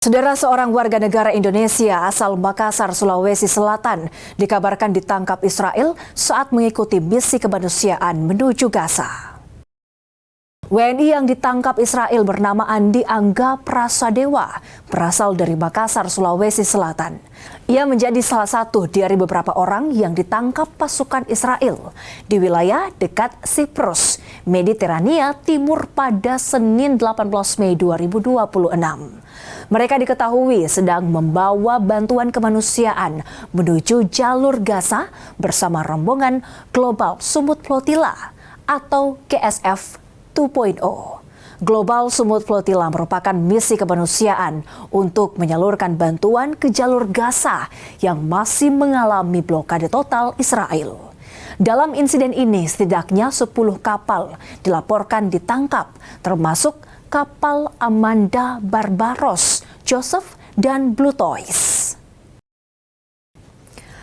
Saudara, seorang warga negara Indonesia asal Makassar, Sulawesi Selatan dikabarkan ditangkap Israel saat mengikuti misi kemanusiaan menuju Gaza. WNI yang ditangkap Israel bernama Andi Angga Prasadewa, berasal dari Makassar, Sulawesi Selatan. Ia menjadi salah satu dari beberapa orang yang ditangkap pasukan Israel di wilayah dekat Siprus, Mediterania Timur pada Senin 18 Mei 2026. Mereka diketahui sedang membawa bantuan kemanusiaan menuju jalur Gaza bersama rombongan Global Sumut Flotilla atau GSF 2.0. Global Sumut Flotilla merupakan misi kemanusiaan untuk menyalurkan bantuan ke jalur Gaza yang masih mengalami blokade total Israel. Dalam insiden ini, setidaknya 10 kapal dilaporkan ditangkap, termasuk kapal Amanda Barbaros, Joseph, dan Blue Toys.